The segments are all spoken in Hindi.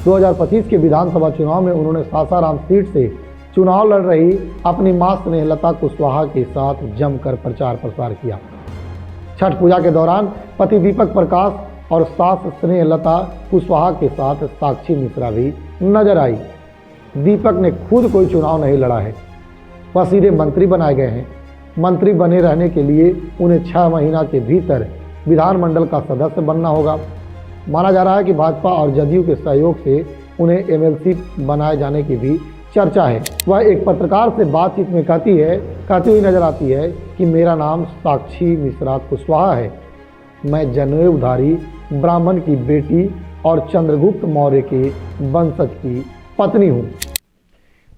2025 के विधानसभा चुनाव में उन्होंने सासाराम सीट से चुनाव लड़ रही अपनी मां स्नेहलता कुशवाहा के साथ जमकर प्रचार प्रसार किया। छठ पूजा के दौरान पति दीपक प्रकाश और सास स्नेहलता कुशवाहा के साथ साक्षी मिश्रा भी नजर आई। दीपक ने खुद कोई चुनाव नहीं लड़ा है, वह सीधे मंत्री बनाए गए हैं। मंत्री बने रहने के लिए उन्हें 6 महीना के भीतर विधानमंडल का सदस्य बनना होगा। माना जा रहा है कि भाजपा और जदयू के सहयोग से उन्हें एमएलसी बनाए जाने की भी चर्चा है। वह एक पत्रकार से बातचीत में कहती हुई नजर आती है कि मेरा नाम साक्षी मिश्रा कुशवाहा है, मैं जनेऊधारी ब्राह्मण की बेटी और चंद्रगुप्त मौर्य के वंशज की पत्नी हूँ।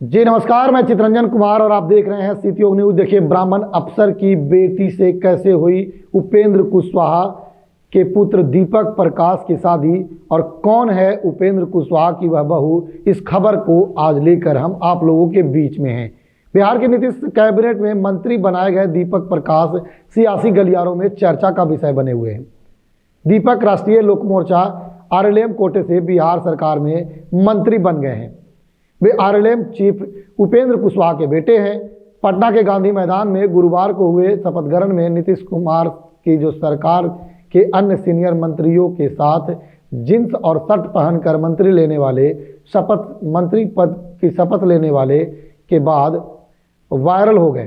जी नमस्कार, मैं चितरंजन कुमार और आप देख रहे हैं सिटी न्यूज। देखिए, ब्राह्मण अफसर की बेटी से कैसे हुई उपेंद्र कुशवाहा के पुत्र दीपक प्रकाश की शादी और कौन है उपेंद्र कुशवाहा की वह बहू, इस खबर को आज लेकर हम आप लोगों के बीच में हैं। बिहार के नीतीश कैबिनेट में मंत्री बनाए गए दीपक प्रकाश सियासी गलियारों में चर्चा का विषय बने हुए हैं। दीपक राष्ट्रीय लोक मोर्चा आरएलएम कोटे से बिहार सरकार में मंत्री बन गए हैं। वे आरएलएम चीफ उपेंद्र कुशवाहा के बेटे हैं। पटना के गांधी मैदान में गुरुवार को हुए शपथ ग्रहण में नीतीश कुमार की जो सरकार के अन्य सीनियर मंत्रियों के साथ जींस और शर्ट पहनकर मंत्री पद की शपथ लेने वाले के बाद वायरल हो गए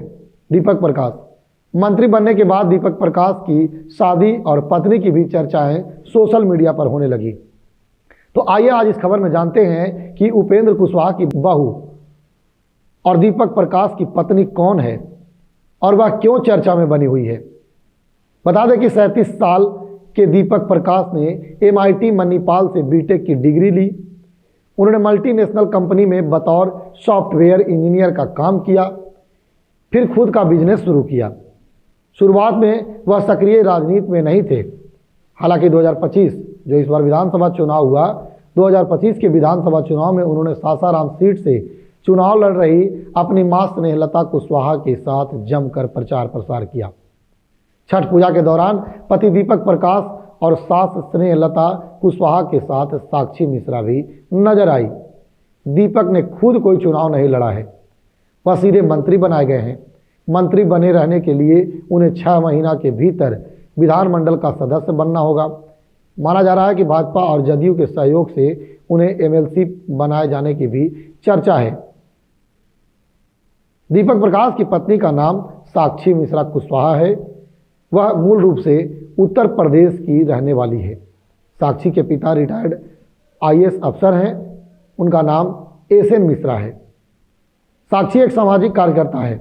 दीपक प्रकाश। मंत्री बनने के बाद दीपक प्रकाश की शादी और पत्नी की भी चर्चाएं सोशल मीडिया पर होने लगी। तो आइए आज इस खबर में जानते हैं कि उपेंद्र कुशवाहा की बहू और दीपक प्रकाश की पत्नी कौन है और वह क्यों चर्चा में बनी हुई है। बता दें कि 37 साल के दीपक प्रकाश ने MIT मणिपाल से बीटेक की डिग्री ली। उन्होंने मल्टीनेशनल कंपनी में बतौर सॉफ्टवेयर इंजीनियर का काम किया, फिर खुद का बिजनेस शुरू किया। शुरुआत में वह सक्रिय राजनीति में नहीं थे। हालांकि 2025 जो इस बार विधानसभा चुनाव हुआ, 2025 के विधानसभा चुनाव में उन्होंने सासाराम सीट से चुनाव लड़ रही अपनी मां स्नेहलता कुशवाहा के साथ जमकर प्रचार प्रसार किया। छठ पूजा के दौरान पति दीपक प्रकाश और सास स्नेहलता कुशवाहा के साथ साक्षी मिश्रा भी नजर आई। दीपक ने खुद कोई चुनाव नहीं लड़ा है, वह सीधे मंत्री बनाए गए हैं। मंत्री बने रहने के लिए उन्हें 6 महीना के भीतर विधानमंडल का सदस्य बनना होगा। माना जा रहा है कि भाजपा और जदयू के सहयोग से उन्हें एमएलसी बनाए जाने की भी चर्चा है। दीपक प्रकाश की पत्नी का नाम साक्षी मिश्रा कुशवाहा है। वह मूल रूप से उत्तर प्रदेश की रहने वाली है। साक्षी के पिता रिटायर्ड IAS अफसर हैं, उनका नाम SN मिश्रा है। साक्षी एक सामाजिक कार्यकर्ता है।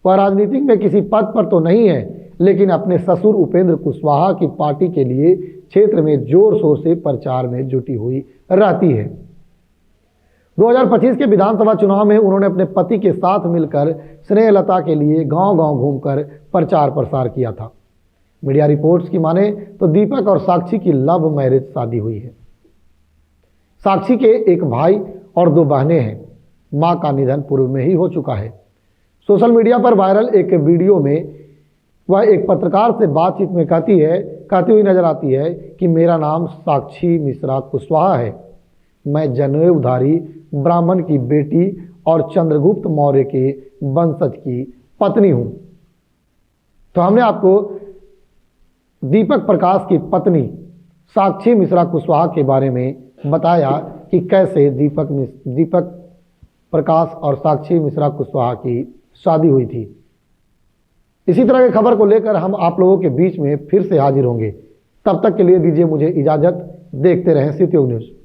वह राजनीति में किसी पद पर तो नहीं है, लेकिन अपने ससुर उपेंद्र कुशवाहा की पार्टी के लिए क्षेत्र में जोर शोर से प्रचार में जुटी हुई रहती है। 2025 के विधानसभा चुनाव में उन्होंने अपने पति के साथ मिलकर स्नेहलता के लिए गांव-गांव घूमकर प्रचार प्रसार किया था। मीडिया रिपोर्ट्स की माने तो दीपक और साक्षी की लव मैरिज शादी हुई है। साक्षी के एक भाई और 2 बहनें हैं। मां का निधन पूर्व में ही हो चुका है। सोशल मीडिया पर वायरल एक वीडियो में वह एक पत्रकार से बातचीत में कहती हुई नजर आती है कि मेरा नाम साक्षी मिश्रा कुशवाहा है, मैं जनेऊधारी ब्राह्मण की बेटी और चंद्रगुप्त मौर्य के वंशज की पत्नी हूं। तो हमने आपको दीपक प्रकाश की पत्नी साक्षी मिश्रा कुशवाहा के बारे में बताया कि कैसे दीपक प्रकाश और साक्षी मिश्रा कुशवाहा की शादी हुई थी। इसी तरह की खबर को लेकर हम आप लोगों के बीच में फिर से हाजिर होंगे। तब तक के लिए दीजिए मुझे इजाजत। देखते रहें सिटी न्यूज।